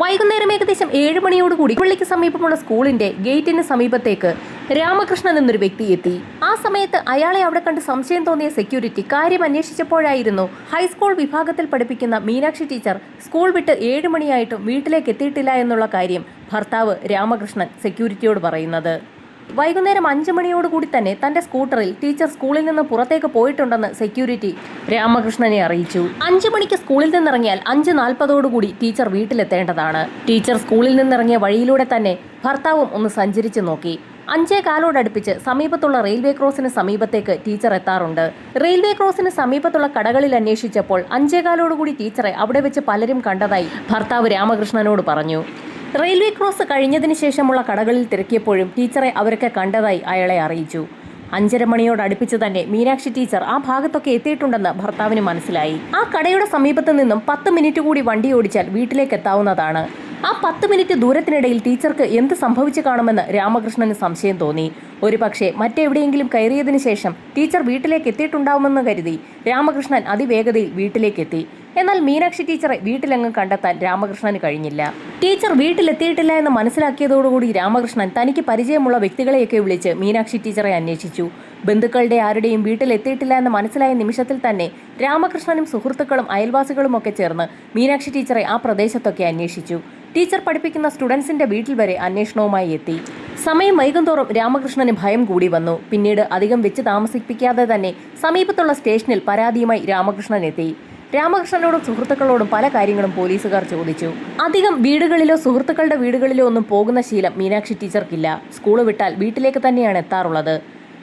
വൈകുന്നേരം ഏകദേശം 7 മണിയോടുകൂടി പള്ളിക്ക് സമീപമുള്ള സ്കൂളിന്റെ ഗേറ്റിന് സമീപത്തേക്ക് രാമകൃഷ്ണൻ എന്നൊരു വ്യക്തി എത്തി. ആ സമയത്ത് അയാളെ അവിടെ കണ്ട് സംശയം തോന്നിയ സെക്യൂരിറ്റി കാര്യം അന്വേഷിച്ചപ്പോഴായിരുന്നു ഹൈസ്കൂൾ വിഭാഗത്തിൽ പഠിപ്പിക്കുന്ന മീനാക്ഷി ടീച്ചർ സ്കൂൾ വിട്ട് 7 മണിയായിട്ടും വീട്ടിലേക്ക് എത്തിയിട്ടില്ല എന്നുള്ള കാര്യം ഭർത്താവ് രാമകൃഷ്ണൻ സെക്യൂരിറ്റിയോട് പറയുന്നത്. വൈകുന്നേരം 5 മണിയോടുകൂടി തന്നെ തന്റെ സ്കൂട്ടറിൽ ടീച്ചർ സ്കൂളിൽ നിന്ന് പുറത്തേക്ക് പോയിട്ടുണ്ടെന്ന് സെക്യൂരിറ്റി രാമകൃഷ്ണനെ അറിയിച്ചു. 5 മണിക്ക് സ്കൂളിൽ നിന്നിറങ്ങിയാൽ 5:40 ടീച്ചർ വീട്ടിലെത്തേണ്ടതാണ്. ടീച്ചർ സ്കൂളിൽ നിന്നിറങ്ങിയ വഴിയിലൂടെ തന്നെ ഭർത്താവും ഒന്ന് സഞ്ചരിച്ചു നോക്കി. 5:15 സമീപത്തുള്ള റെയിൽവേ ക്രോസിന് സമീപത്തേക്ക് ടീച്ചർ എത്താറുണ്ട്. റെയിൽവേ ക്രോസിന് സമീപത്തുള്ള കടകളിൽ അന്വേഷിച്ചപ്പോൾ 5:15 ടീച്ചറെ അവിടെ വെച്ച് പലരും കണ്ടതായി ഭർത്താവ് രാമകൃഷ്ണനോട് പറഞ്ഞു. റെയിൽവേ ക്രോസ് കഴിഞ്ഞതിന് ശേഷമുള്ള കടകളിൽ തിരക്കിയപ്പോഴും ടീച്ചറെ അവരൊക്കെ കണ്ടതായി അയാളെ അറിയിച്ചു. 5:30 മണിയോടടുപ്പിച്ച് തന്നെ മീനാക്ഷി ടീച്ചർ ആ ഭാഗത്തൊക്കെ എത്തിയിട്ടുണ്ടെന്ന് ഭർത്താവിന് മനസ്സിലായി. ആ കടയുടെ സമീപത്ത് നിന്നും 10 മിനിറ്റ് കൂടി വണ്ടി ഓടിച്ചാൽ വീട്ടിലേക്ക് എത്താവുന്നതാണ്. ആ 10 മിനിറ്റ് ദൂരത്തിനിടയിൽ ടീച്ചർക്ക് എന്ത് സംഭവിച്ചു കാണുമെന്ന് രാമകൃഷ്ണന് സംശയം തോന്നി. ഒരു പക്ഷേ മറ്റെവിടെയെങ്കിലും കയറിയതിനു ശേഷം ടീച്ചർ വീട്ടിലേക്ക് എത്തിയിട്ടുണ്ടാവുമെന്ന് കരുതി രാമകൃഷ്ണൻ അതിവേഗതയിൽ വീട്ടിലേക്കെത്തി. എന്നാൽ മീനാക്ഷി ടീച്ചറെ വീട്ടിലെങ്ങും കണ്ടെത്താൻ രാമകൃഷ്ണന് കഴിഞ്ഞില്ല. ടീച്ചർ വീട്ടിലെത്തിയിട്ടില്ല എന്ന് മനസ്സിലാക്കിയതോടുകൂടി രാമകൃഷ്ണൻ തനിക്ക് പരിചയമുള്ള വ്യക്തികളെയൊക്കെ വിളിച്ച് മീനാക്ഷി ടീച്ചറെ അന്വേഷിച്ചു. ബന്ധുക്കളുടെ ആരുടെയും വീട്ടിലെത്തിയിട്ടില്ല എന്ന് മനസ്സിലായ നിമിഷത്തിൽ തന്നെ രാമകൃഷ്ണനും സുഹൃത്തുക്കളും അയൽവാസികളും ഒക്കെ ചേർന്ന് മീനാക്ഷി ടീച്ചറെ ആ പ്രദേശത്തൊക്കെ അന്വേഷിച്ചു. ടീച്ചർ പഠിപ്പിക്കുന്ന സ്റ്റുഡൻസിന്റെ വീട്ടിൽ വരെ അന്വേഷണവുമായി എത്തി. സമയം വൈകുന്തോറും രാമകൃഷ്ണന് ഭയം കൂടി വന്നു. പിന്നീട് അധികം വെച്ച് താമസിപ്പിക്കാതെ തന്നെ സമീപത്തുള്ള സ്റ്റേഷനിൽ പരാതിയുമായി രാമകൃഷ്ണൻ എത്തി. രാമകൃഷ്ണനോടും സുഹൃത്തുക്കളോടും പല കാര്യങ്ങളും പോലീസുകാർ ചോദിച്ചു. അധികം വീടുകളിലോ സുഹൃത്തുക്കളുടെ വീടുകളിലോ ഒന്നും പോകുന്ന ശീലം മീനാക്ഷി ടീച്ചർക്കില്ല. സ്കൂള് വിട്ടാൽ വീട്ടിലേക്ക് തന്നെയാണ് എത്താറുള്ളത്.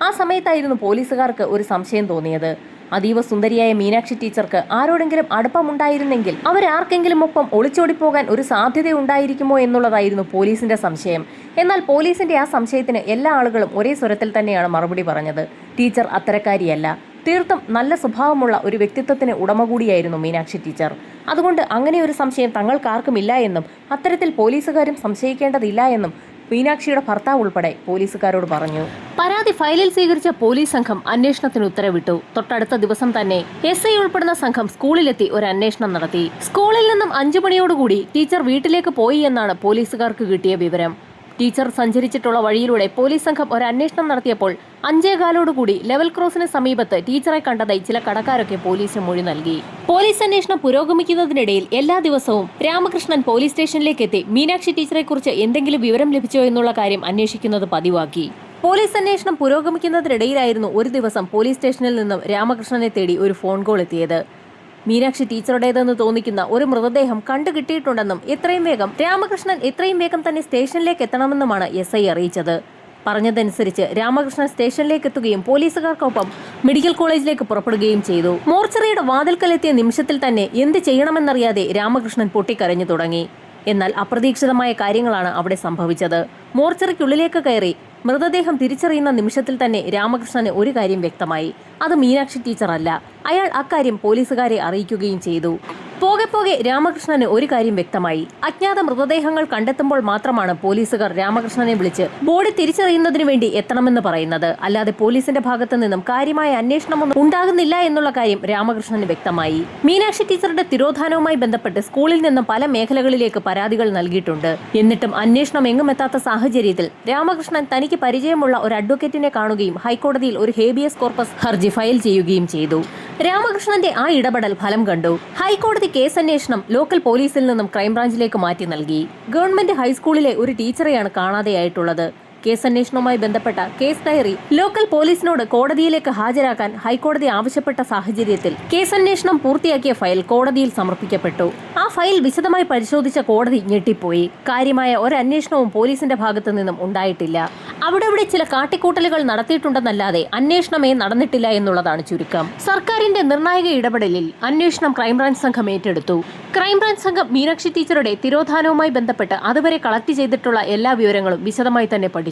ആ സമയത്തായിരുന്നു പോലീസുകാർക്ക് ഒരു സംശയം തോന്നിയത്. അതീവ സുന്ദരിയായ മീനാക്ഷി ടീച്ചർക്ക് ആരോടെങ്കിലും അടുപ്പമുണ്ടായിരുന്നെങ്കിൽ അവരാർക്കെങ്കിലും ഒപ്പം ഒളിച്ചോടിപ്പോകാൻ ഒരു സാധ്യത ഉണ്ടായിരിക്കുമോ എന്നുള്ളതായിരുന്നു പോലീസിന്റെ സംശയം. എന്നാൽ പോലീസിന്റെ ആ സംശയത്തിന് എല്ലാ ആളുകളും ഒരേ സ്വരത്തിൽ തന്നെയാണ് മറുപടി പറഞ്ഞത്. ടീച്ചർ അത്തരക്കാരിയല്ല. തീർത്തും നല്ല സ്വഭാവമുള്ള ഒരു വ്യക്തിത്വത്തിന് ഉടമ കൂടിയായിരുന്നു മീനാക്ഷി ടീച്ചർ. അതുകൊണ്ട് അങ്ങനെ ഒരു സംശയം തങ്ങൾക്കാർക്കുമില്ല എന്നും അത്തരത്തിൽ പോലീസുകാരും സംശയിക്കേണ്ടതില്ല എന്നും മീനാക്ഷിയുടെ ഭർത്താവ് ഉൾപ്പെടെ പോലീസുകാരോട് പറഞ്ഞു. പരാതി ഫയലിൽ സ്വീകരിച്ച പോലീസ് സംഘം അന്വേഷണത്തിന് ഉത്തരവിട്ടു. തൊട്ടടുത്ത ദിവസം തന്നെ SI ഉൾപ്പെടുന്ന സംഘം സ്കൂളിലെത്തി ഒരു അന്വേഷണം നടത്തി. സ്കൂളിൽ നിന്നും 5 മണിയോടുകൂടി ടീച്ചർ വീട്ടിലേക്ക് പോയി എന്നാണ് പോലീസുകാർക്ക് കിട്ടിയ വിവരം. ടീച്ചർ സഞ്ചരിച്ചിട്ടുള്ള വഴിയിലൂടെ പോലീസ് സംഘം ഒരു അന്വേഷണം നടത്തിയപ്പോൾ 5:15 ലെവൽ ക്രോസിന് സമീപത്ത് ടീച്ചറെ കണ്ടതായി ചില കടക്കാരൊക്കെ പോലീസിന് മൊഴി നൽകി. പോലീസ് അന്വേഷണം പുരോഗമിക്കുന്നതിനിടയിൽ എല്ലാ ദിവസവും രാമകൃഷ്ണൻ പോലീസ് സ്റ്റേഷനിലേക്ക് എത്തി മീനാക്ഷി ടീച്ചറെ കുറിച്ച് എന്തെങ്കിലും വിവരം ലഭിച്ചോ എന്നുള്ള കാര്യം അന്വേഷിക്കുന്നത് പതിവാക്കി. പോലീസ് അന്വേഷണം പുരോഗമിക്കുന്നതിനിടയിലായിരുന്നു ഒരു ദിവസം പോലീസ് സ്റ്റേഷനിൽ നിന്നും രാമകൃഷ്ണനെ തേടി ഒരു ഫോൺ കോൾ എത്തിയത്. മീനാക്ഷി ടീച്ചറുടേതെന്ന് തോന്നിക്കുന്ന ഒരു മൃതദേഹം കണ്ടുകിട്ടിയിട്ടുണ്ടെന്നും രാമകൃഷ്ണൻ എത്രയും വേഗം തന്നെ സ്റ്റേഷനിലേക്ക് എത്തണമെന്നുമാണ് SI അറിയിച്ചത്. പറഞ്ഞതനുസരിച്ച് രാമകൃഷ്ണൻ സ്റ്റേഷനിലേക്ക് എത്തുകയും പോലീസുകാർക്കൊപ്പം മെഡിക്കൽ കോളേജിലേക്ക് പുറപ്പെടുകയും ചെയ്തു. മോർച്ചറിയുടെ വാതിൽക്കലെത്തിയ നിമിഷത്തിൽ തന്നെ എന്ത് ചെയ്യണമെന്നറിയാതെ രാമകൃഷ്ണൻ പൊട്ടിക്കരഞ്ഞു തുടങ്ങി. എന്നാൽ അപ്രതീക്ഷിതമായ കാര്യങ്ങളാണ് അവിടെ സംഭവിച്ചത്. മോർച്ചറിക്കുള്ളിലേക്ക് കയറി മൃതദേഹം തിരിച്ചറിയുന്ന നിമിഷത്തിൽ തന്നെ രാമകൃഷ്ണന് ഒരു കാര്യം വ്യക്തമായി. അത് മീനാക്ഷി ടീച്ചർ അല്ല. അയാൾ അക്കാര്യം പോലീസുകാരെ അറിയിക്കുകയും ചെയ്തു. പോകെ പോകെ രാമകൃഷ്ണന് ഒരു കാര്യം വ്യക്തമായി. അജ്ഞാത മൃതദേഹങ്ങൾ കണ്ടെത്തുമ്പോൾ മാത്രമാണ് പോലീസുകാർ രാമകൃഷ്ണനെ വിളിച്ച് ബോഡി തിരിച്ചറിയുന്നതിന് വേണ്ടി എത്തണമെന്ന് പറയുന്നത്. അല്ലാതെ പോലീസിന്റെ ഭാഗത്തു നിന്നും കാര്യമായ അന്വേഷണമൊന്നും ഉണ്ടാകുന്നില്ല എന്നുള്ള കാര്യം രാമകൃഷ്ണന് വ്യക്തമായി. മീനാക്ഷി ടീച്ചറുടെ തിരോധാനവുമായി ബന്ധപ്പെട്ട് സ്കൂളിൽ നിന്നും പല മേഖലകളിലേക്ക് പരാതികൾ നൽകിയിട്ടുണ്ട്. എന്നിട്ടും അന്വേഷണം എങ്ങും എത്താത്ത സാഹചര്യത്തിൽ രാമകൃഷ്ണൻ തനിക്ക് പരിചയമുള്ള ഒരു അഡ്വക്കേറ്റിനെ കാണുകയും ഹൈക്കോടതിയിൽ ഒരു ഹേബിയസ് കോർപ്പസ് ഹർജി ഫയൽ ചെയ്യുകയും ചെയ്തു. രാമകൃഷ്ണന്റെ ആ ഇടപെടൽ ഫലം കണ്ടു. ഹൈക്കോടതി കേസ് അന്വേഷണം ലോക്കൽ പോലീസിൽ നിന്നും ക്രൈംബ്രാഞ്ചിലേക്ക് മാറ്റി നൽകി. ഗവൺമെന്റ് ഹൈസ്കൂളിലെ ഒരു ടീച്ചറെയാണ് കാണാതെയായിട്ടുള്ളത്. കേസന്വേഷണവുമായി ബന്ധപ്പെട്ട കേസ് ഡയറി ലോക്കൽ പോലീസിനോട് കോടതിയിലേക്ക് ഹാജരാക്കാൻ ഹൈക്കോടതി ആവശ്യപ്പെട്ട സാഹചര്യത്തിൽ കേസന്വേഷണം പൂർത്തിയാക്കിയ ഫയൽ കോടതിയിൽ സമർപ്പിക്കപ്പെട്ടു. ആ ഫയൽ വിശദമായി പരിശോധിച്ച കോടതി ഞെട്ടിപ്പോയി. കാര്യമായ ഒരു അന്വേഷണവും പോലീസിന്റെ ഭാഗത്തു നിന്നും ഉണ്ടായിട്ടില്ല. അവിടെ ചില കാട്ടിക്കൂട്ടലുകൾ നടത്തിയിട്ടുണ്ടെന്നല്ലാതെ അന്വേഷണമേ നടന്നിട്ടില്ല എന്നുള്ളതാണ് ചുരുക്കം. സർക്കാരിന്റെ നിർണായക ഇടപെടലിൽ അന്വേഷണം ക്രൈംബ്രാഞ്ച് സംഘം ഏറ്റെടുത്തു. ക്രൈംബ്രാഞ്ച് സംഘം മീനാക്ഷി ടീച്ചറുടെ തിരോധാനവുമായി ബന്ധപ്പെട്ട് അതുവരെ കളക്ട് ചെയ്തിട്ടുള്ള എല്ലാ വിവരങ്ങളും വിശദമായി തന്നെ പഠിച്ചു.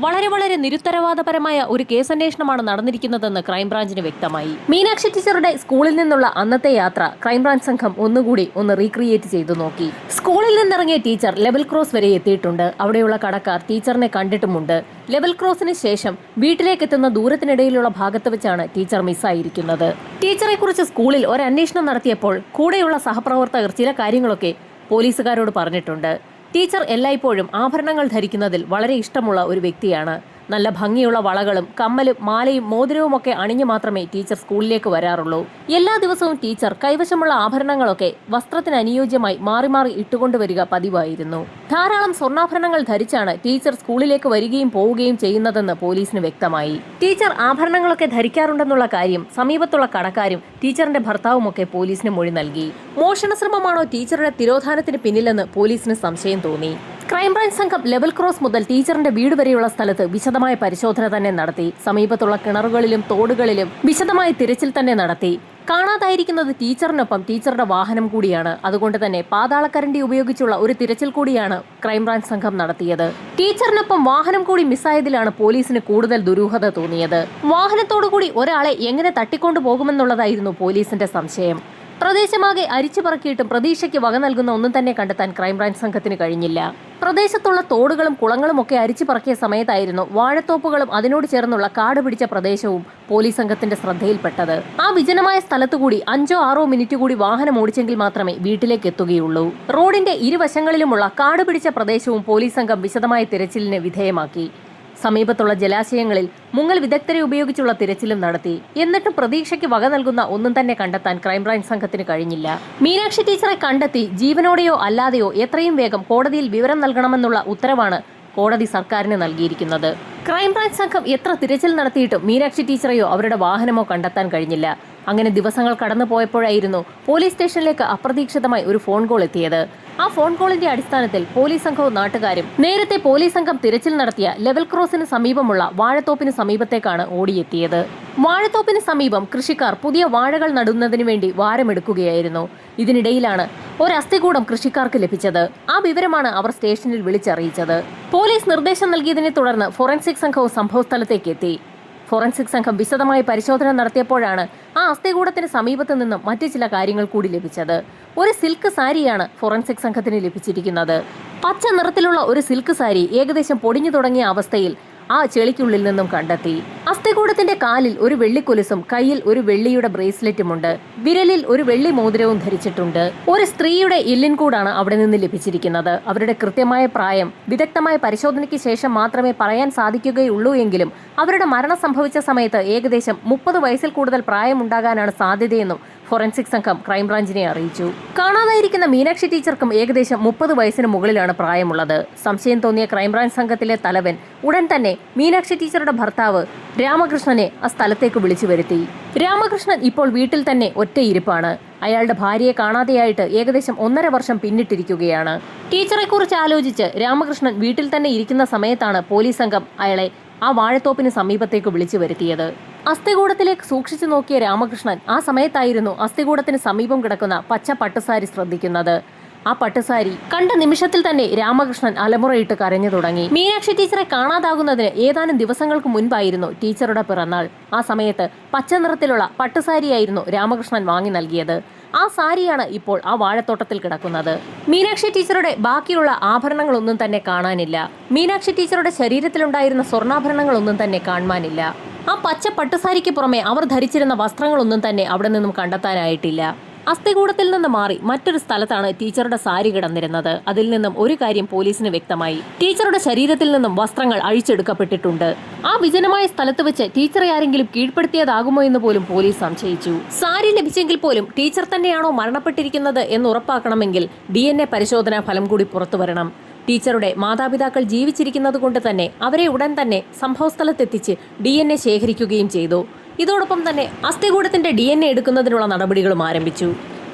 വളരെ നിരുത്തരവാദപരമായ ഒരു കേസന്വേഷണമാണ് നടന്നിരിക്കുന്നതെന്ന് ക്രൈംബ്രാഞ്ചിന് വ്യക്തമായി. മീനാക്ഷി ടീച്ചറുടെ സ്കൂളിൽ നിന്നുള്ള അന്നത്തെ യാത്ര ക്രൈംബ്രാഞ്ച് സംഘം ഒന്നുകൂടി റീക്രിയേറ്റ് ചെയ്തു നോക്കി. സ്കൂളിൽ നിന്നിറങ്ങിയ ടീച്ചർ ലെവൽ ക്രോസ് വരെ എത്തിയിട്ടുണ്ട്. അവിടെയുള്ള കടക്കാർ ടീച്ചറിനെ കണ്ടിട്ടുമുണ്ട്. ലെവൽ ക്രോസിന് ശേഷം വീട്ടിലേക്ക് എത്തുന്ന ദൂരത്തിനിടയിലുള്ള ഭാഗത്ത് വെച്ചാണ് ടീച്ചർ മിസ്സായിരിക്കുന്നത്. ടീച്ചറെ കുറിച്ച് സ്കൂളിൽ ഒരു അന്വേഷണം നടത്തിയപ്പോൾ കൂടെയുള്ള സഹപ്രവർത്തകർ ചില കാര്യങ്ങളൊക്കെ പോലീസുകാരോട് പറഞ്ഞിട്ടുണ്ട്. ടീച്ചർ എല്ലായ്പ്പോഴും ആഭരണങ്ങൾ ധരിക്കുന്നതിൽ വളരെ ഇഷ്ടമുള്ള ഒരു വ്യക്തിയാണ്. നല്ല ഭംഗിയുള്ള വളകളും കമ്മലും മാലയും മോതിരവുമൊക്കെ അണിഞ്ഞു മാത്രമേ ടീച്ചർ സ്കൂളിലേക്ക് വരാറുള്ളൂ. എല്ലാ ദിവസവും ടീച്ചർ കൈവശമുള്ള ആഭരണങ്ങളൊക്കെ വസ്ത്രത്തിന് അനുയോജ്യമായി മാറി മാറി ഇട്ടുകൊണ്ടുവരിക പതിവായിരുന്നു. ധാരാളം സ്വർണ്ണാഭരണങ്ങൾ ധരിച്ചാണ് ടീച്ചർ സ്കൂളിലേക്ക് വരികയും പോവുകയും ചെയ്യുന്നതെന്ന് പോലീസിന് വ്യക്തമായി. ടീച്ചർ ആഭരണങ്ങളൊക്കെ ധരിക്കാറുണ്ടെന്നുള്ള കാര്യം സമീപത്തുള്ള കടക്കാരും ടീച്ചറിന്റെ ഭർത്താവുമൊക്കെ പോലീസിന് മൊഴി നൽകി. മോഷണ ശ്രമമാണോ ടീച്ചറുടെ തിരോധാനത്തിന് പിന്നിലെന്ന് പോലീസിന് സംശയം തോന്നി. ക്രൈംബ്രാഞ്ച് സംഘം ലെവൽ ക്രോസ് മുതൽ ടീച്ചറിന്റെ വീട് വരെയുള്ള സ്ഥലത്ത് വിശദമായ പരിശോധന തന്നെ നടത്തി. സമീപത്തുള്ള കിണറുകളിലും തോടുകളിലും വിശദമായ തിരച്ചിൽ തന്നെ നടത്തി. കാണാതായിരിക്കുന്നത് ടീച്ചറിനൊപ്പം ടീച്ചറുടെ വാഹനം കൂടിയാണ്. അതുകൊണ്ട് തന്നെ പാതാളക്കരണ്ടി ഉപയോഗിച്ചുള്ള ഒരു തിരച്ചിൽ കൂടിയാണ് ക്രൈംബ്രാഞ്ച് സംഘം നടത്തിയത്. ടീച്ചറിനൊപ്പം വാഹനം കൂടി മിസ്സായതിലാണ് പോലീസിന് കൂടുതൽ ദുരൂഹത തോന്നിയത്. വാഹനത്തോടുകൂടി ഒരാളെ എങ്ങനെ തട്ടിക്കൊണ്ടു പോകുമെന്നുള്ളതായിരുന്നു പോലീസിന്റെ സംശയം. പ്രദേശമാകെ അരിച്ചു പറക്കിയിട്ടും പ്രതീക്ഷയ്ക്ക് വക നൽകുന്ന ഒന്നും തന്നെ കണ്ടെത്താൻ ക്രൈംബ്രാഞ്ച് സംഘത്തിന് കഴിഞ്ഞില്ല. പ്രദേശത്തുള്ള തോടുകളും കുളങ്ങളും ഒക്കെ അരിച്ചു പറക്കിയ സമയത്തായിരുന്നു വാഴത്തോപ്പുകളും അതിനോട് ചേർന്നുള്ള കാട് പിടിച്ച പ്രദേശവും പോലീസ് സംഘത്തിന്റെ ശ്രദ്ധയിൽപ്പെട്ടത്. ആ വിജനമായ സ്ഥലത്തുകൂടി 5-6 മിനിറ്റ് കൂടി വാഹനം ഓടിച്ചെങ്കിൽ മാത്രമേ വീട്ടിലേക്ക് എത്തുകയുള്ളൂ. റോഡിന്റെ ഇരുവശങ്ങളിലുമുള്ള കാട് പിടിച്ച പ്രദേശവും പോലീസ് സംഘം വിശദമായ തിരച്ചിലിന് വിധേയമാക്കി. സമീപത്തുള്ള ജലാശയങ്ങളിൽ മുങ്ങൽ വിദഗ്ധരെ ഉപയോഗിച്ചുള്ള തിരച്ചിലും നടത്തി. എന്നിട്ടും പ്രതീക്ഷയ്ക്ക് വക നൽകുന്ന ഒന്നും തന്നെ കണ്ടെത്താൻ ക്രൈംബ്രാഞ്ച് സംഘത്തിന് കഴിഞ്ഞില്ല. മീനാക്ഷി ടീച്ചറെ കണ്ടെത്തി ജീവനോടെയോ അല്ലാതെയോ എത്രയും വേഗം കോടതിയിൽ വിവരം നൽകണമെന്നുള്ള ഉത്തരവാണ് കോടതി സർക്കാരിന് നൽകിയിരിക്കുന്നത്. ക്രൈംബ്രാഞ്ച് സംഘം എത്ര തിരച്ചിൽ നടത്തിയിട്ടും മീനാക്ഷി ടീച്ചറെയോ അവരുടെ വാഹനമോ കണ്ടെത്താൻ കഴിഞ്ഞില്ല. അങ്ങനെ ദിവസങ്ങൾ കടന്നു പോയപ്പോഴായിരുന്നു പോലീസ് സ്റ്റേഷനിലേക്ക് അപ്രതീക്ഷിതമായി ഒരു ഫോൺ കോൾ എത്തിയത്. ആ ഫോൺ കോളിന്റെ അടിസ്ഥാനത്തിൽ പോലീസ് സംഘവും നാട്ടുകാരും നേരത്തെ പോലീസ് സംഘം തിരച്ചിൽ നടത്തിയ ലെവൽ ക്രോസിന് സമീപമുള്ള വാഴത്തോപ്പിന് സമീപത്തേക്കാണ് ഓടിയെത്തിയത്. വാഴത്തോപ്പിന് സമീപം കൃഷിക്കാർ പുതിയ വാഴകൾ നടുന്നതിന് വേണ്ടി വാരമെടുക്കുകയായിരുന്നു. ഇതിനിടയിലാണ് ഒരു അസ്ഥികൂടം കൃഷിക്കാർക്ക് ലഭിച്ചത്. ആ വിവരമാണ് അവർ സ്റ്റേഷനിൽ വിളിച്ചറിയിച്ചത്. പോലീസ് നിർദ്ദേശം നൽകിയതിനെ തുടർന്ന് ഫോറൻസിക് സംഘവും സംഭവസ്ഥലത്തേക്ക് എത്തി. ഫോറൻസിക് സംഘം വിശദമായ പരിശോധന നടത്തിയപ്പോഴാണ് ആ അസ്ഥികൂടത്തിന് സമീപത്ത് നിന്നും മറ്റു ചില കാര്യങ്ങൾ കൂടി ലഭിച്ചത്. ഒരു സിൽക്ക് സാരിയാണ് ഫോറൻസിക് സംഘത്തിന് ലഭിച്ചിരിക്കുന്നത്. പച്ച നിറത്തിലുള്ള ഒരു സിൽക്ക് സാരി ഏകദേശം പൊടിഞ്ഞു തുടങ്ങിയ അവസ്ഥയിൽ ആ ചെളിക്കുള്ളിൽ നിന്നും കണ്ടെത്തി. അസ്ഥികൂടത്തിന്റെ കാലിൽ ഒരു വെള്ളിക്കൊലുസും കയ്യിൽ ഒരു വെള്ളിയുടെ ബ്രേസ്ലെറ്റുമുണ്ട്. വിരലിൽ ഒരു വെള്ളി മോതിരവും ധരിച്ചിട്ടുണ്ട്. ഒരു സ്ത്രീയുടെ എല്ലിൻകൂടാണ് അവിടെ നിന്ന് ലഭിച്ചിരിക്കുന്നത്. അവരുടെ കൃത്യമായ പ്രായം വിദഗ്ധമായ പരിശോധനയ്ക്ക് ശേഷം മാത്രമേ പറയാൻ സാധിക്കുകയുള്ളൂ എങ്കിലും അവരുടെ മരണം സംഭവിച്ച സമയത്ത് ഏകദേശം 30 വയസ്സിൽ കൂടുതൽ പ്രായമുണ്ടാകാനാണ് സാധ്യതയെന്നും ഫോറൻസിക് സംഘം ക്രൈംബ്രാഞ്ചിനെ അറിയിച്ചു. കാണാതായിരിക്കുന്ന മീനാക്ഷി ടീച്ചർക്കും ഏകദേശം 30 വയസ്സിന് മുകളിലാണ് പ്രായമുള്ളത്. സംശയം തോന്നിയ ക്രൈംബ്രാഞ്ച് സംഘത്തിലെ തലവൻ ഉടൻ തന്നെ മീനാക്ഷി ടീച്ചറുടെ ഭർത്താവ് രാമകൃഷ്ണനെ ആ സ്ഥലത്തേക്ക് വിളിച്ചു വരുത്തി. രാമകൃഷ്ണൻ ഇപ്പോൾ വീട്ടിൽ തന്നെ ഒറ്റയിരിപ്പാണ്. അയാളുടെ ഭാര്യയെ കാണാതെയായിട്ട് ഏകദേശം 1.5 വർഷം പിന്നിട്ടിരിക്കുകയാണ്. ടീച്ചറെക്കുറിച്ച് ആലോചിച്ച് രാമകൃഷ്ണൻ വീട്ടിൽ തന്നെ ഇരിക്കുന്ന സമയത്താണ് പോലീസ് സംഘം അയാളെ ആ വാഴത്തോപ്പിന് സമീപത്തേക്ക് വിളിച്ചു വരുത്തിയത്. അസ്ഥികൂടത്തിലേക്ക് സൂക്ഷിച്ചു നോക്കിയ രാമകൃഷ്ണൻ ആ സമയത്തായിരുന്നു അസ്ഥികൂടത്തിന് സമീപം കിടക്കുന്ന പച്ച പട്ടുസാരി ശ്രദ്ധിക്കുന്നത്. ആ പട്ടുസാരി കണ്ട നിമിഷത്തിൽ തന്നെ രാമകൃഷ്ണൻ അലമുറയിട്ട് കരഞ്ഞു തുടങ്ങി. മീനാക്ഷി ടീച്ചറെ കാണാതാകുന്നതിന് ഏതാനും ദിവസങ്ങൾക്ക് മുൻപായിരുന്നു ടീച്ചറുടെ പിറന്നാൾ. ആ സമയത്ത് പച്ച നിറത്തിലുള്ള പട്ടുസാരിയായിരുന്നു രാമകൃഷ്ണൻ വാങ്ങി നൽകിയത്. ആ സാരിയാണ് ഇപ്പോൾ ആ വാഴത്തോട്ടത്തിൽ കിടക്കുന്നത്. മീനാക്ഷി ടീച്ചറുടെ ബാക്കിയുള്ള ആഭരണങ്ങളൊന്നും തന്നെ കാണാനില്ല. മീനാക്ഷി ടീച്ചറുടെ ശരീരത്തിലുണ്ടായിരുന്ന സ്വർണ്ണാഭരണങ്ങളൊന്നും തന്നെ കാണുവാനില്ല. ആ പച്ച പട്ടുസാരിക്ക് പുറമെ അവർ ധരിച്ചിരുന്ന വസ്ത്രങ്ങളൊന്നും തന്നെ അവിടെ നിന്നും കണ്ടെത്താനായിട്ടില്ല. അസ്ഥികൂടത്തിൽ നിന്ന് മാറി മറ്റൊരു സ്ഥലത്താണ് ടീച്ചറുടെ സാരി കിടന്നിരുന്നത്. അതിൽ നിന്നും ഒരു കാര്യം പോലീസിന് വ്യക്തമായി. ടീച്ചറുടെ ശരീരത്തിൽ നിന്നും വസ്ത്രങ്ങൾ അഴിച്ചെടുക്കപ്പെട്ടിട്ടുണ്ട്. ആ വിജനമായ സ്ഥലത്ത് വെച്ച് ടീച്ചറെ ആരെങ്കിലും കീഴ്പ്പെടുത്തിയതാകുമോ എന്ന് പോലും പോലീസ് സംശയിച്ചു. സാരി ലഭിച്ചെങ്കിൽ പോലും ടീച്ചർ തന്നെയാണോ മരണപ്പെട്ടിരിക്കുന്നത് എന്ന് ഉറപ്പാക്കണമെങ്കിൽ DNA പരിശോധനാ ഫലം കൂടി പുറത്തുവരണം. ടീച്ചറുടെ മാതാപിതാക്കൾ ജീവിച്ചിരിക്കുന്നത് കൊണ്ട് തന്നെ അവരെ ഉടൻ തന്നെ സംഭവസ്ഥലത്തെത്തിച്ച് DNA ശേഖരിക്കുകയും ചെയ്തു. ഇതോടൊപ്പം തന്നെ അസ്ഥികൂടത്തിന്റെ DNA എടുക്കുന്നതിനുള്ള നടപടികളും ആരംഭിച്ചു.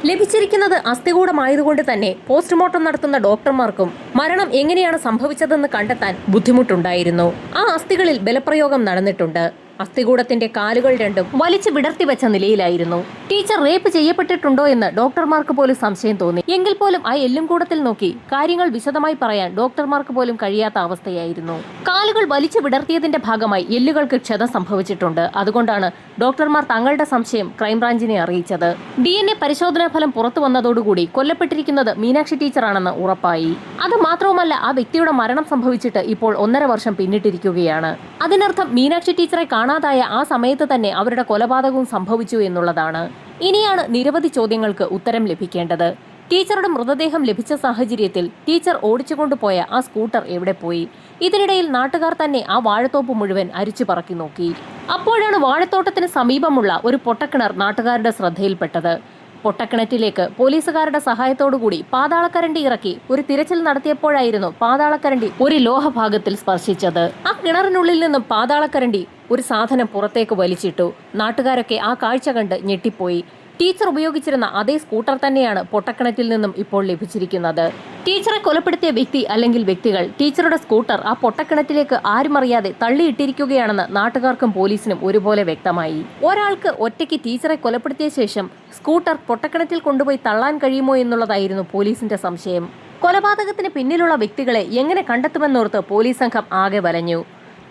ലഭിച്ചിരിക്കുന്നത് അസ്ഥികൂടമായതുകൊണ്ട് തന്നെ പോസ്റ്റ്മോർട്ടം നടത്തുന്ന ഡോക്ടർമാർക്കും മരണം എങ്ങനെയാണ് സംഭവിച്ചതെന്ന് കണ്ടെത്താൻ ബുദ്ധിമുട്ടുണ്ടായിരുന്നു. ആ അസ്ഥികളിൽ ബലപ്രയോഗം നടന്നിട്ടുണ്ട്. അസ്ഥികൂടത്തിന്റെ കാലുകൾ രണ്ടും വലിച്ചു വിടർത്തി വെച്ച നിലയിലായിരുന്നു. ടീച്ചർ റേപ്പ് ചെയ്യപ്പെട്ടിട്ടുണ്ടോ എന്ന് ഡോക്ടർമാർക്ക് പോലും സംശയം തോന്നി. എങ്കിൽ പോലും ആ എല്ലും കൂടത്തിൽ നോക്കി കാര്യങ്ങൾ വിശദമായി പറയാൻ ഡോക്ടർമാർക്ക് പോലും കഴിയാത്ത അവസ്ഥയായിരുന്നു. കാലുകൾ വലിച്ചു വിടർത്തിയതിന്റെ ഭാഗമായി എല്ലുകൾക്ക് ക്ഷതം സംഭവിച്ചിട്ടുണ്ട്. അതുകൊണ്ടാണ് ഡോക്ടർമാർ തങ്ങളുടെ സംശയം ക്രൈംബ്രാഞ്ചിനെ അറിയിച്ചത്. DNA പരിശോധനാ ഫലം പുറത്തു വന്നതോടുകൂടി കൊല്ലപ്പെട്ടിരിക്കുന്നത് മീനാക്ഷി ടീച്ചറാണെന്ന് ഉറപ്പായി. അത് മാത്രവുമല്ല, ആ വ്യക്തിയുടെ മരണം സംഭവിച്ചിട്ട് ഇപ്പോൾ 1.5 വർഷം പിന്നിട്ടിരിക്കുകയാണ്. അതിനർത്ഥം മീനാക്ഷി ടീച്ചറെ കാണാതായ ആ സമയത്ത് തന്നെ അവരുടെ കൊലപാതകവും സംഭവിച്ചു എന്നുള്ളതാണ്. ഇനിയാണ് നിരവധി ചോദ്യങ്ങൾക്ക് ഉത്തരം ലഭിക്കേണ്ടത്. ടീച്ചറുടെ മൃതദേഹം ലഭിച്ച സാഹചര്യത്തിൽ ടീച്ചർ ഓടിച്ചുകൊണ്ടുപോയ ആ സ്കൂട്ടർ എവിടെ പോയി? ഇതിനിടയിൽ നാട്ടുകാർ തന്നെ ആ വാഴത്തോപ്പ് മുഴുവൻ അരിച്ചു പറക്കി നോക്കി. അപ്പോഴാണ് വാഴത്തോട്ടത്തിന് സമീപമുള്ള ഒരു പൊട്ടക്കിണർ നാട്ടുകാരുടെ ശ്രദ്ധയിൽപ്പെട്ടത്. പൊട്ടക്കിണറ്റിലേക്ക് പോലീസുകാരുടെ സഹായത്തോടുകൂടി പാതാളക്കരണ്ടി ഇറക്കി ഒരു തിരച്ചിൽ നടത്തിയപ്പോഴായിരുന്നു പാതാളക്കരണ്ടി ഒരു ലോഹഭാഗത്തിൽ സ്പർശിച്ചത്. ആ കിണറിനുള്ളിൽ നിന്നും പാതാളക്കരണ്ടി ഒരു സാധനം പുറത്തേക്ക് വലിച്ചിട്ടു. നാട്ടുകാരൊക്കെ ആ കാഴ്ച കണ്ട് ഞെട്ടിപ്പോയി. ടീച്ചർ ഉപയോഗിച്ചിരുന്ന അതേ സ്കൂട്ടർ തന്നെയാണ് പൊട്ടക്കിണറ്റിൽ നിന്നും ഇപ്പോൾ ലഭിച്ചിരിക്കുന്നത്. ടീച്ചറെ കൊലപ്പെടുത്തിയ വ്യക്തി അല്ലെങ്കിൽ വ്യക്തികൾ ടീച്ചറുടെ സ്കൂട്ടർ ആ പൊട്ടക്കിണറ്റിലേക്ക് ആരുമറിയാതെ തള്ളിയിട്ടിരിക്കുകയാണെന്ന് നാട്ടുകാർക്കും പോലീസിനും ഒരുപോലെ വ്യക്തമായി. ഒരാൾക്ക് ഒറ്റയ്ക്ക് ടീച്ചറെ കൊലപ്പെടുത്തിയ ശേഷം സ്കൂട്ടർ പൊട്ടക്കിണറ്റിൽ കൊണ്ടുപോയി തള്ളാൻ കഴിയുമോ എന്നുള്ളതായിരുന്നു പോലീസിന്റെ സംശയം. കൊലപാതകത്തിന് പിന്നിലുള്ള വ്യക്തികളെ എങ്ങനെ കണ്ടെത്തുമെന്നോർത്ത് പോലീസ് സംഘം ആകെ വലഞ്ഞു.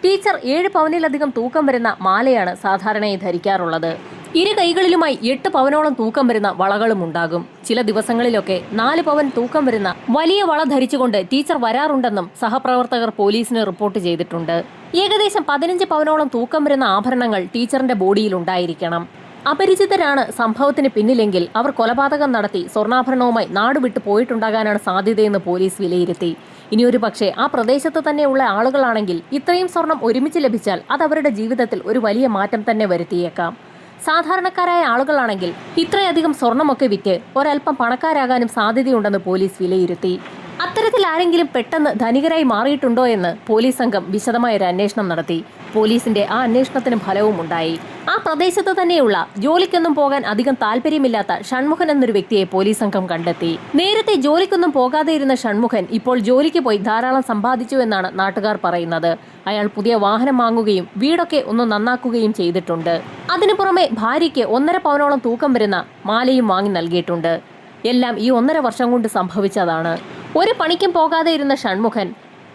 ടീച്ചർ 7 പവനിലധികം തൂക്കം വരുന്ന മാലയാണ് സാധാരണയായി ധരിക്കാറുള്ളത്. ഇരു കൈകളിലുമായി 8 പവനോളം തൂക്കം വരുന്ന വളകളും ഉണ്ടാകും. ചില ദിവസങ്ങളിലൊക്കെ 4 പവൻ തൂക്കം വരുന്ന വലിയ വള ധരിച്ചുകൊണ്ട് ടീച്ചർ വരാറുണ്ടെന്നും സഹപ്രവർത്തകർ പോലീസിന് റിപ്പോർട്ട് ചെയ്തിട്ടുണ്ട്. ഏകദേശം 15 പവനോളം തൂക്കം വരുന്ന ആഭരണങ്ങൾ ടീച്ചറിന്റെ ബോഡിയിൽ ഉണ്ടായിരിക്കണം. അപരിചിതരാണ് സംഭവത്തിന് പിന്നിലെങ്കിൽ അവർ കൊലപാതകം നടത്തി സ്വർണ്ണാഭരണവുമായി നാടുവിട്ടു പോയിട്ടുണ്ടാകാനാണ് സാധ്യതയെന്ന് പോലീസ് വിലയിരുത്തി. ഇനിയൊരു പക്ഷേ ആ പ്രദേശത്ത് തന്നെയുള്ള ആളുകളാണെങ്കിൽ ഇത്രയും സ്വർണം ഒരുമിച്ച് ലഭിച്ചാൽ അത് അവരുടെ ജീവിതത്തിൽ ഒരു വലിയ മാറ്റം തന്നെ വരുത്തിയേക്കാം. സാധാരണക്കാരായ ആളുകളാണെങ്കിൽ ഇത്രയധികം സ്വർണമൊക്കെ വിറ്റ് ഒരൽപ്പം പണക്കാരാകാനും സാധ്യതയുണ്ടെന്ന് പോലീസ് വിലയിരുത്തി. അത്തരത്തിൽ ആരെങ്കിലും പെട്ടെന്ന് ധനികരായി മാറിയിട്ടുണ്ടോ എന്ന് പോലീസ് സംഘം വിശദമായൊരു അന്വേഷണം നടത്തി. പോലീസിന്റെ ആ അന്വേഷണത്തിന് ഫലവും ഉണ്ടായി. ആ പ്രദേശത്ത് തന്നെയുള്ള ജോലിക്കൊന്നും പോകാൻ അധികം താല്പര്യമില്ലാത്ത ഷൺമുഖൻ എന്നൊരു വ്യക്തിയെ പോലീസ് സംഘം കണ്ടെത്തി. നേരത്തെ ജോലിക്കൊന്നും പോകാതെ ഇരുന്ന ഷൺമുഖൻ ഇപ്പോൾ ജോലിക്ക് പോയി ധാരാളം സമ്പാദിച്ചു എന്നാണ് നാട്ടുകാർ പറയുന്നത്. അയാൾ പുതിയ വാഹനം വാങ്ങുകയും വീടൊക്കെ ഒന്ന് നന്നാക്കുകയും ചെയ്തിട്ടുണ്ട്. അതിനു പുറമെ ഭാര്യയ്ക്ക് 1.5 പവനോളം തൂക്കം വരുന്ന മാലയും വാങ്ങി നൽകിയിട്ടുണ്ട്. എല്ലാം ഈ 1.5 വർഷം കൊണ്ട് സംഭവിച്ചതാണ്. ഒരു പണിക്കും പോകാതെ ഇരുന്ന ഷൺമുഖൻ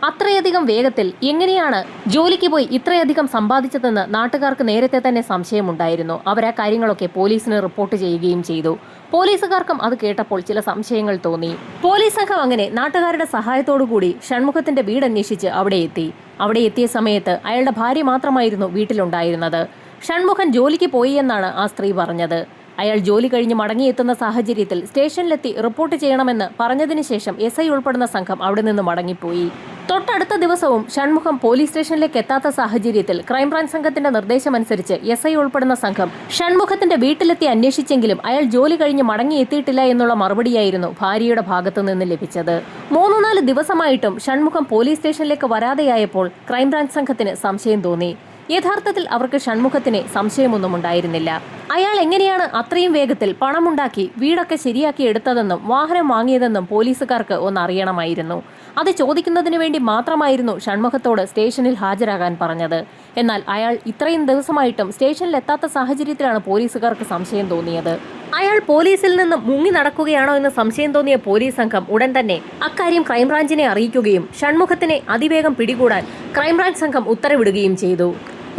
അത്രയധികം വേഗത്തിൽ എങ്ങനെയാണ് ജോലിക്ക് പോയി ഇത്രയധികം സമ്പാദിച്ചതെന്ന് നാട്ടുകാർക്ക് നേരത്തെ തന്നെ സംശയമുണ്ടായിരുന്നു. അവരാ കാര്യങ്ങളൊക്കെ പോലീസിന് റിപ്പോർട്ട് ചെയ്യുകയും ചെയ്തു. പോലീസുകാർക്കും അത് കേട്ടപ്പോൾ ചില സംശയങ്ങൾ തോന്നി. പോലീസ് സംഘം അങ്ങനെ നാട്ടുകാരുടെ സഹായത്തോടുകൂടി ഷൺമുഖത്തിന്റെ വീട് അന്വേഷിച്ച് അവിടെ എത്തി. അവിടെ എത്തിയ സമയത്ത് അയാളുടെ ഭാര്യ മാത്രമായിരുന്നു വീട്ടിലുണ്ടായിരുന്നത്. ഷൺമുഖൻ ജോലിക്ക് പോയി എന്നാണ് ആ സ്ത്രീ പറഞ്ഞത്. അയാൾ ജോലി കഴിഞ്ഞ് മടങ്ങിയെത്തുന്ന സാഹചര്യത്തിൽ സ്റ്റേഷനിലെത്തി റിപ്പോർട്ട് ചെയ്യണമെന്ന് പറഞ്ഞതിന് ശേഷം SI ഉൾപ്പെടുന്ന സംഘം അവിടെ നിന്ന് മടങ്ങിപ്പോയി. തൊട്ടടുത്ത ദിവസവും ഷൺമുഖം പോലീസ് സ്റ്റേഷനിലേക്ക് എത്താത്ത സാഹചര്യത്തിൽ ക്രൈംബ്രാഞ്ച് സംഘത്തിന്റെ നിർദ്ദേശമനുസരിച്ച് SI ഉൾപ്പെടുന്ന സംഘം ഷൺമുഖത്തിന്റെ വീട്ടിലെത്തി അന്വേഷിച്ചെങ്കിലും അയാൾ ജോലി കഴിഞ്ഞ് മടങ്ങിയെത്തിയിട്ടില്ല എന്നുള്ള മറുപടിയായിരുന്നു ഭാര്യയുടെ ഭാഗത്തു നിന്ന് ലഭിച്ചത്. 3-4 ദിവസമായിട്ടും ഷൺമുഖം പോലീസ് സ്റ്റേഷനിലേക്ക് വരാതെയായപ്പോൾ ക്രൈംബ്രാഞ്ച് സംഘത്തിന് സംശയം തോന്നി. യഥാർത്ഥത്തിൽ അവർക്ക് ഷൺമുഖത്തിന് സംശയമൊന്നും ഉണ്ടായിരുന്നില്ല. അയാൾ എങ്ങനെയാണ് അത്രയും വേഗത്തിൽ പണമുണ്ടാക്കി വീടൊക്കെ ശരിയാക്കി എടുത്തതെന്നും വാഹനം വാങ്ങിയതെന്നും പോലീസുകാർക്ക് ഒന്നറിയണമായിരുന്നു. അത് ചോദിക്കുന്നതിന് വേണ്ടി മാത്രമായിരുന്നു ഷൺമുഖത്തോട് സ്റ്റേഷനിൽ ഹാജരാകാൻ പറഞ്ഞത്. എന്നാൽ അയാൾ ഇത്രയും ദിവസമായിട്ടും സ്റ്റേഷനിൽ എത്താത്ത സാഹചര്യത്തിലാണ് പോലീസുകാർക്ക് സംശയം തോന്നിയത്. അയാൾ പോലീസിൽ നിന്ന് മുങ്ങി നടക്കുകയാണോ എന്ന് സംശയം തോന്നിയ പോലീസ് സംഘം ഉടൻ തന്നെ അക്കാര്യം ക്രൈംബ്രാഞ്ചിനെ അറിയിക്കുകയും ഷൺമുഖത്തിനെ അതിവേഗം പിടികൂടാൻ ക്രൈംബ്രാഞ്ച് സംഘം ഉത്തരവിടുകയും ചെയ്തു.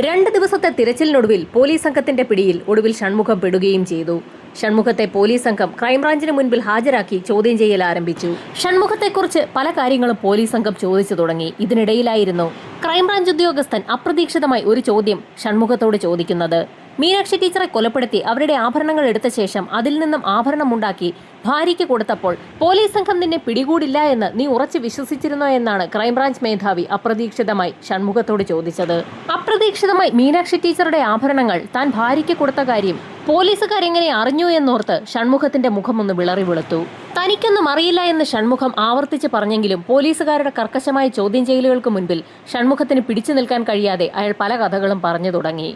2 ദിവസത്തെ തിരച്ചിലിനൊടുവിൽ പോലീസ് സംഘത്തിന്റെ പിടിയിൽ ഒടുവിൽ ഷൺമുഖം പെടുകയും ചെയ്തു. ഷൺമുഖത്തെ പോലീസ് സംഘം ക്രൈംബ്രാഞ്ചിന് മുൻപിൽ ഹാജരാക്കി ചോദ്യം ചെയ്യൽ ആരംഭിച്ചു. ഷൺമുഖത്തെക്കുറിച്ച് പല കാര്യങ്ങളും പോലീസ് സംഘം ചോദിച്ചു തുടങ്ങി. ഇതിനിടയിലായിരുന്നു ക്രൈംബ്രാഞ്ച് ഉദ്യോഗസ്ഥൻ അപ്രതീക്ഷിതമായി ഒരു ചോദ്യം ഷൺമുഖത്തോട് ചോദിക്കുന്നത്. മീനാക്ഷി ടീച്ചറെ കൊലപ്പെടുത്തി അവരുടെ ആഭരണങ്ങൾ എടുത്ത ശേഷം അതിൽ നിന്നും ആഭരണം ഉണ്ടാക്കി ഭാര്യയ്ക്ക് കൊടുത്തപ്പോൾ പോലീസ് സംഘം നിന്നെ പിടികൂടില്ല എന്ന് നീ ഉറച്ചു വിശ്വസിച്ചിരുന്നോ എന്നാണ് ക്രൈംബ്രാഞ്ച് മേധാവി അപ്രതീക്ഷിതമായി ഷൺമുഖത്തോട് ചോദിച്ചത്. അപ്രതീക്ഷിതമായി മീനാക്ഷി ടീച്ചറുടെ ആഭരണങ്ങൾ താൻ ഭാര്യയ്ക്ക് കൊടുത്ത കാര്യം പോലീസുകാരെങ്ങനെ അറിഞ്ഞു എന്നോർത്ത് ഷൺമുഖത്തിന്റെ മുഖമൊന്ന് വിളറി വെളുത്തു. തനിക്കൊന്നും അറിയില്ല എന്ന് ഷൺമുഖം ആവർത്തിച്ച് പറഞ്ഞെങ്കിലും പോലീസുകാരുടെ കർക്കശമായ ചോദ്യം ചെയ്യലുകൾക്ക് മുൻപിൽ ഷൺമുഖത്തിന് പിടിച്ചു നിൽക്കാൻ കഴിയാതെ അയാൾ പല കഥകളും പറഞ്ഞു തുടങ്ങി.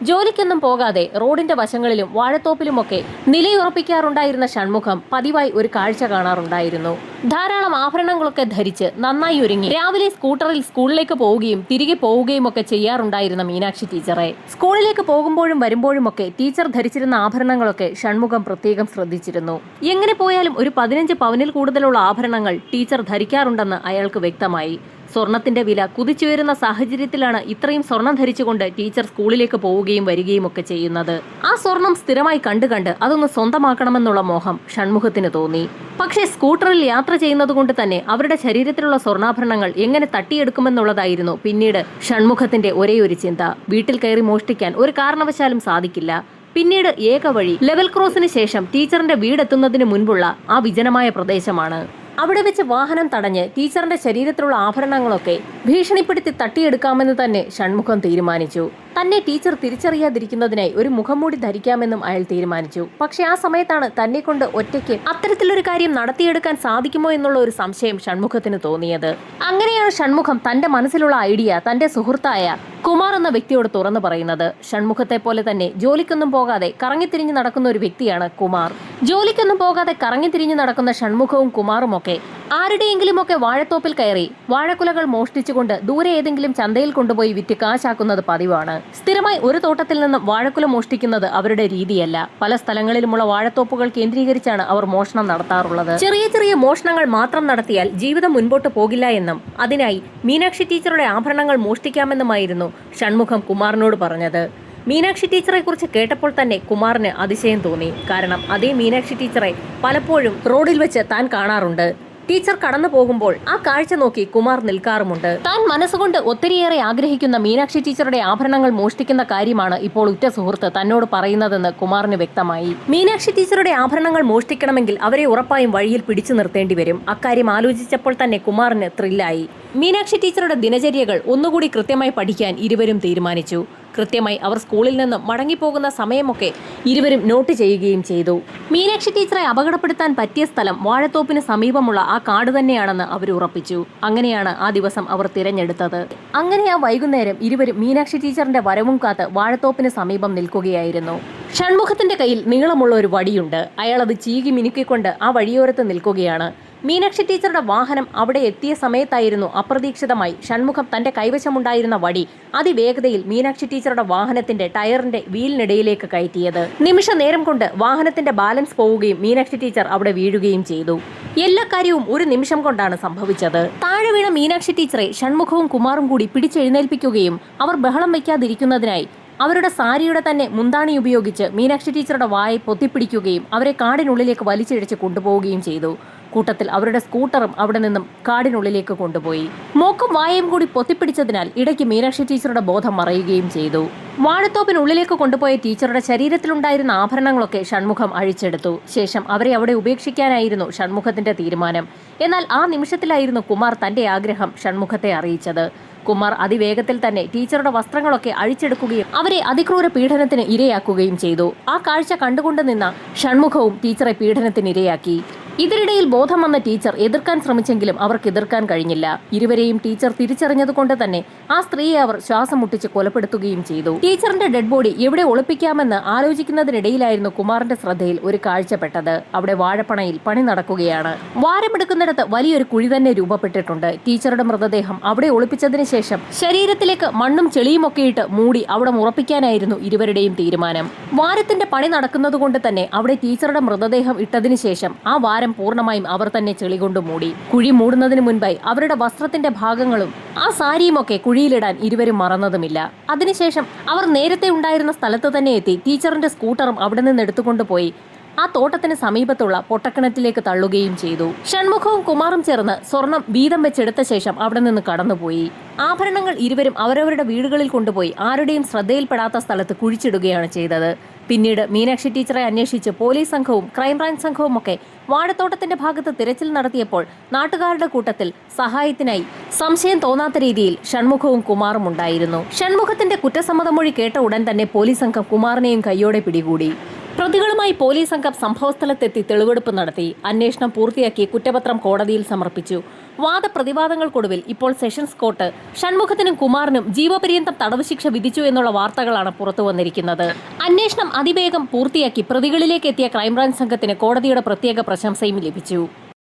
ജോലിക്കൊന്നും പോകാതെ റോഡിന്റെ വശങ്ങളിലും വാഴത്തോപ്പിലുമൊക്കെ നിലയുറപ്പിക്കാറുണ്ടായിരുന്ന ഷൺമുഖം പതിവായി ഒരു കാഴ്ച കാണാറുണ്ടായിരുന്നു. ധാരാളം ആഭരണങ്ങളൊക്കെ ധരിച്ച് നന്നായി ഒരുങ്ങി രാവിലെ സ്കൂട്ടറിൽ സ്കൂളിലേക്ക് പോവുകയും തിരികെ പോവുകയും ഒക്കെ ചെയ്യാറുണ്ടായിരുന്ന മീനാക്ഷി ടീച്ചറെ സ്കൂളിലേക്ക് പോകുമ്പോഴും വരുമ്പോഴുമൊക്കെ ടീച്ചർ ധരിച്ചിരുന്ന ആഭരണങ്ങളൊക്കെ ഷൺമുഖം പ്രത്യേകം ശ്രദ്ധിച്ചിരുന്നു. എങ്ങനെ പോയാലും ഒരു 15 പവനിൽ കൂടുതലുള്ള ആഭരണങ്ങൾ ടീച്ചർ ധരിക്കാറുണ്ടെന്ന് അയാൾക്ക് വ്യക്തമായി. സ്വർണത്തിന്റെ വില കുതിച്ചുയരുന്ന സാഹചര്യത്തിലാണ് ഇത്രയും സ്വർണം ധരിച്ചുകൊണ്ട് ടീച്ചർ സ്കൂളിലേക്ക് പോവുകയും വരികയും ഒക്കെ ചെയ്യുന്നത്. ആ സ്വർണം സ്ഥിരമായി കണ്ട് അതൊന്ന് സ്വന്തമാക്കണമെന്നുള്ള മോഹം ഷൺമുഖത്തിന് തോന്നി. പക്ഷേ സ്കൂട്ടറിൽ യാത്ര ചെയ്യുന്നത് കൊണ്ട് തന്നെ അവരുടെ ശരീരത്തിലുള്ള സ്വർണ്ണാഭരണങ്ങൾ എങ്ങനെ തട്ടിയെടുക്കുമെന്നുള്ളതായിരുന്നു പിന്നീട് ഷൺമുഖത്തിന്റെ ഒരേ ഒരു ചിന്ത. വീട്ടിൽ കയറി മോഷ്ടിക്കാൻ ഒരു കാരണവശാലും സാധിക്കില്ല. പിന്നീട് ഏക വഴി ലെവൽ ക്രോസിന് ശേഷം ടീച്ചറിന്റെ വീടെത്തുന്നതിന് മുൻപുള്ള ആ വിജനമായ പ്രദേശമാണ്. അവിടെ വെച്ച് വാഹനം തടഞ്ഞ് ടീച്ചറിന്റെ ശരീരത്തിലുള്ള ആഭരണങ്ങളൊക്കെ ഭീഷണിപ്പെടുത്തി തട്ടിയെടുക്കാമെന്ന് തന്നെ ഷൺമുഖം തീരുമാനിച്ചു. തന്നെ ടീച്ചർ തിരിച്ചറിയാതിരിക്കുന്നതിനായി ഒരു മുഖംമൂടി ധരിക്കാമെന്നും അയാൾ തീരുമാനിച്ചു. പക്ഷെ ആ സമയത്താണ് തന്നെ കൊണ്ട് ഒറ്റയ്ക്ക് അത്തരത്തിലൊരു കാര്യം നടത്തിയെടുക്കാൻ സാധിക്കുമോ എന്നുള്ള ഒരു സംശയം ഷൺമുഖത്തിന് തോന്നിയത്. അങ്ങനെയാണ് ഷൺമുഖം തന്റെ മനസ്സിലുള്ള ഐഡിയ തന്റെ സുഹൃത്തായ കുമാർ എന്ന വ്യക്തിയോട് തുറന്നു പറയുന്നത്. ഷൺമുഖത്തെ പോലെ തന്നെ ജോലിക്കൊന്നും പോകാതെ കറങ്ങിത്തിരിഞ്ഞു നടക്കുന്ന ഒരു വ്യക്തിയാണ് കുമാർ. ജോലിക്കൊന്നും പോകാതെ കറങ്ങിത്തിരിഞ്ഞു നടക്കുന്ന ഷൺമുഖവും കുമാറും ഒക്കെ ആരുടെയെങ്കിലുമൊക്കെ വാഴത്തോപ്പിൽ കയറി വാഴക്കുലകൾ മോഷ്ടിച്ചുകൊണ്ട് ദൂരെ ഏതെങ്കിലും ചന്തയിൽ കൊണ്ടുപോയി വിറ്റ് കാശാക്കുന്നത് പതിവാണ്. സ്ഥിരമായി ഒരു തോട്ടത്തിൽ നിന്നും വാഴക്കുല മോഷ്ടിക്കുന്നത് അവരുടെ രീതിയല്ല. പല സ്ഥലങ്ങളിലുമുള്ള വാഴത്തോപ്പുകൾ കേന്ദ്രീകരിച്ചാണ് അവർ മോഷണം നടത്താറുള്ളത്. ചെറിയ ചെറിയ മോഷണങ്ങൾ മാത്രം നടത്തിയാൽ ജീവിതം മുൻപോട്ട് പോകില്ല എന്നും അതിനായി മീനാക്ഷി ടീച്ചറുടെ ആഭരണങ്ങൾ മോഷ്ടിക്കാമെന്നുമായിരുന്നു ഷൺമുഖം കുമാറിനോട് പറഞ്ഞത്. മീനാക്ഷി ടീച്ചറെ കുറിച്ച് കേട്ടപ്പോൾ തന്നെ കുമാറിന് അതിശയം തോന്നി. കാരണം അതേ മീനാക്ഷി ടീച്ചറെ പലപ്പോഴും റോഡിൽ വെച്ച് താൻ കാണാറുണ്ട്. ടീച്ചർ കടന്നു പോകുമ്പോൾ ആ കാഴ്ച നോക്കി കുമാർ നിൽക്കാറുമുണ്ട്. താൻ മനസ്സുകൊണ്ട് ഒത്തിരിയേറെ ആഗ്രഹിക്കുന്ന മീനാക്ഷി ടീച്ചറുടെ ആഭരണങ്ങൾ മോഷ്ടിക്കുന്ന കാര്യമാണ് ഇപ്പോൾ ഉറ്റ സുഹൃത്ത് തന്നോട് പറയുന്നതെന്ന് കുമാറിന് വ്യക്തമായി. മീനാക്ഷി ടീച്ചറുടെ ആഭരണങ്ങൾ മോഷ്ടിക്കണമെങ്കിൽ അവരെ ഉറപ്പായും വഴിയിൽ പിടിച്ചു നിർത്തേണ്ടി വരും. അക്കാര്യം ആലോചിച്ചപ്പോൾ തന്നെ കുമാറിന് ത്രില്ലായി. മീനാക്ഷി ടീച്ചറുടെ ദിനചര്യകൾ ഒന്നുകൂടി കൃത്യമായി പഠിക്കാൻ ഇരുവരും തീരുമാനിച്ചു. കൃത്യമായി അവർ സ്കൂളിൽ നിന്ന് മടങ്ങിപ്പോകുന്ന സമയമൊക്കെ ഇരുവരും നോട്ട് ചെയ്യുകയും ചെയ്തു. മീനാക്ഷി ടീച്ചറെ അപകടപ്പെടുത്താൻ പറ്റിയ സ്ഥലം വാഴത്തോപ്പിന് സമീപമുള്ള ആ കാട് തന്നെയാണെന്ന് അവർ ഉറപ്പിച്ചു. അങ്ങനെയാണ് ആ ദിവസം അവർ തിരഞ്ഞെടുത്തത്. അങ്ങനെ ആ വൈകുന്നേരം ഇരുവരും മീനാക്ഷി ടീച്ചറിന്റെ വരവും കാത്ത് വാഴത്തോപ്പിന് സമീപം നിൽക്കുകയായിരുന്നു. ഷൺമുഖത്തിന്റെ കയ്യിൽ നീളമുള്ള ഒരു വടിയുണ്ട്. അയാൾ അത് ചീകി മിനുക്കിക്കൊണ്ട് ആ വഴിയോരത്ത് നിൽക്കുകയാണ്. മീനാക്ഷി ടീച്ചറുടെ വാഹനം അവിടെ എത്തിയ സമയത്തായിരുന്നു അപ്രതീക്ഷിതമായി ഷൺമുഖം തന്റെ കൈവശമുണ്ടായിരുന്ന വടി അതിവേഗതയിൽ മീനാക്ഷി ടീച്ചറുടെ വാഹനത്തിന്റെ ടയറിന്റെ വീലിനിടയിലേക്ക് കയറ്റിയത്. നിമിഷ നേരം കൊണ്ട് വാഹനത്തിന്റെ ബാലൻസ് പോവുകയും മീനാക്ഷി ടീച്ചർ അവിടെ വീഴുകയും ചെയ്തു. എല്ലാ കാര്യവും ഒരു നിമിഷം കൊണ്ടാണ് സംഭവിച്ചത്. താഴെ വീണ മീനാക്ഷി ടീച്ചറെ ഷൺമുഖവും കുമാറും കൂടി പിടിച്ചെഴുന്നേൽപ്പിക്കുകയും അവർ ബഹളം വയ്ക്കാതിരിക്കുന്നതിനായി അവരുടെ സാരിയുടെ തന്നെ മുന്താണി ഉപയോഗിച്ച് മീനാക്ഷി ടീച്ചറുടെ വായെ പൊത്തിപ്പിടിക്കുകയും അവരെ കാടിനുള്ളിലേക്ക് വലിച്ചിഴച്ച് കൊണ്ടുപോവുകയും ചെയ്തു. കൂട്ടത്തിൽ അവരുടെ സ്കൂട്ടറും അവിടെ നിന്നും കാടിനുള്ളിലേക്ക് കൊണ്ടുപോയി. മൂക്കും വായയും കൂടി പൊത്തിപ്പിടിച്ചതിനാൽ ഇടയ്ക്ക് മീനാക്ഷി ടീച്ചറുടെ ബോധം മറയുകയും ചെയ്തു. വാഴത്തോപ്പിനുള്ളിലേക്ക് കൊണ്ടുപോയ ടീച്ചറുടെ ശരീരത്തിലുണ്ടായിരുന്ന ആഭരണങ്ങളൊക്കെ ഷൺമുഖം അഴിച്ചെടുത്തു. ശേഷം അവരെ അവിടെ ഉപേക്ഷിക്കാനായിരുന്നു ഷൺമുഖത്തിന്റെ തീരുമാനം. എന്നാൽ ആ നിമിഷത്തിലായിരുന്നു കുമാർ തന്റെ ആഗ്രഹം ഷൺമുഖത്തെ അറിയിച്ചത്. കുമാർ അതിവേഗത്തിൽ തന്നെ ടീച്ചറുടെ വസ്ത്രങ്ങളൊക്കെ അഴിച്ചെടുക്കുകയും അവരെ അതിക്രൂര പീഡനത്തിന് ഇരയാക്കുകയും ചെയ്തു. ആ കാഴ്ച കണ്ടുകൊണ്ട് നിന്ന ഷൺമുഖവും ടീച്ചറെ പീഡനത്തിന് ഇരയാക്കി. ഇതിനിടയിൽ ബോധം വന്ന ടീച്ചർ എതിർക്കാൻ ശ്രമിച്ചെങ്കിലും അവർക്ക് എതിർക്കാൻ കഴിഞ്ഞില്ല. ഇരുവരെയും ടീച്ചർ തിരിച്ചറിഞ്ഞതുകൊണ്ട് തന്നെ ആ സ്ത്രീയെ അവർ ശ്വാസം മുട്ടിച്ച് കൊലപ്പെടുത്തുകയും ചെയ്തു. ടീച്ചറിന്റെ ഡെഡ് ബോഡി എവിടെ ഒളിപ്പിക്കാമെന്ന് ആലോചിക്കുന്നതിനിടയിലായിരുന്നു കുമാറിന്റെ ശ്രദ്ധയിൽ ഒരു കാഴ്ചപ്പെട്ടത്. അവിടെ വാഴപ്പണയിൽ പണി നടക്കുകയാണ്. വാരമെടുക്കുന്നിടത്ത് വലിയൊരു കുഴി തന്നെ രൂപപ്പെട്ടിട്ടുണ്ട്. ടീച്ചറുടെ മൃതദേഹം അവിടെ ഒളിപ്പിച്ചതിന് ശേഷം ശരീരത്തിലേക്ക് മണ്ണും ചെളിയും ഒക്കെ ഇട്ട് മൂടി അവിടെ ഉറപ്പിക്കാനായിരുന്നു ഇരുവരുടെയും തീരുമാനം. വാരത്തിന്റെ പണി നടക്കുന്നതുകൊണ്ട് തന്നെ അവിടെ ടീച്ചറുടെ മൃതദേഹം ഇട്ടതിന് ശേഷം ആ വാരം പൂർണ്ണമായും അവർ തന്നെ ചെളി കൊണ്ട് മൂടി. കുഴി മൂടുന്നതിന് മുൻപായി അവരുടെ വസ്ത്രത്തിന്റെ ഭാഗങ്ങളും ആ സാരിയുമൊക്കെ കുഴിയിലിടാൻ ഇരുവരും മറന്നതുമില്ല. അതിനുശേഷം അവർ നേരത്തെ ഉണ്ടായിരുന്ന സ്ഥലത്ത് തന്നെ എത്തി ടീച്ചറിന്റെ സ്കൂട്ടറും അവിടെ നിന്ന് എടുത്തുകൊണ്ടുപോയി ആ തോട്ടത്തിന് സമീപത്തുള്ള പൊട്ടക്കിണറ്റിലേക്ക് തള്ളുകയും ചെയ്തു. ഷൺമുഖവും കുമാറും ചേർന്ന് സ്വർണം വീതം വെച്ചെടുത്ത ശേഷം അവിടെ നിന്ന് കടന്നുപോയി. ആഭരണങ്ങൾ ഇരുവരും അവരവരുടെ വീടുകളിൽ കൊണ്ടുപോയി ആരുടെയും ശ്രദ്ധയിൽപ്പെടാത്ത സ്ഥലത്ത് കുഴിച്ചിടുകയാണ് ചെയ്തത്. പിന്നീട് മീനാക്ഷി ടീച്ചറെ അന്വേഷിച്ച് പോലീസ് സംഘവും ക്രൈംബ്രാഞ്ച് സംഘവും ഒക്കെ വാഴത്തോട്ടത്തിന്റെ ഭാഗത്ത് തിരച്ചിൽ നടത്തിയപ്പോൾ നാട്ടുകാരുടെ കൂട്ടത്തിൽ സഹായത്തിനായി സംശയം തോന്നാത്ത രീതിയിൽ ഷൺമുഖവും കുമാറും ഉണ്ടായിരുന്നു. ഷൺമുഖത്തിന്റെ കുറ്റസമ്മത മൊഴി കേട്ട ഉടൻ തന്നെ പോലീസ് സംഘം കുമാറിനെയും കൈയോടെ പിടികൂടി. പ്രതികളുമായി പോലീസ് സംഘം സംഭവസ്ഥലത്തെത്തി തെളിവെടുപ്പ് നടത്തി. അന്വേഷണം പൂർത്തിയാക്കി കുറ്റപത്രം കോടതിയിൽ സമർപ്പിച്ചു. വാദപ്രതിവാദങ്ങൾക്കൊടുവിൽ ഇപ്പോൾ സെഷൻസ് കോർട്ട് ഷൺമുഖത്തിനും കുമാറിനും ജീവപര്യന്തം തടവ് ശിക്ഷ വിധിച്ചു എന്നുള്ള വാർത്തകളാണ് പുറത്തു വന്നിരിക്കുന്നത്. അന്വേഷണം അതിവേഗം പൂർത്തിയാക്കി പ്രതികളിലേക്ക് എത്തിയ ക്രൈംബ്രാഞ്ച് സംഘത്തിന് കോടതിയുടെ പ്രത്യേക പ്രശംസയും ലഭിച്ചു.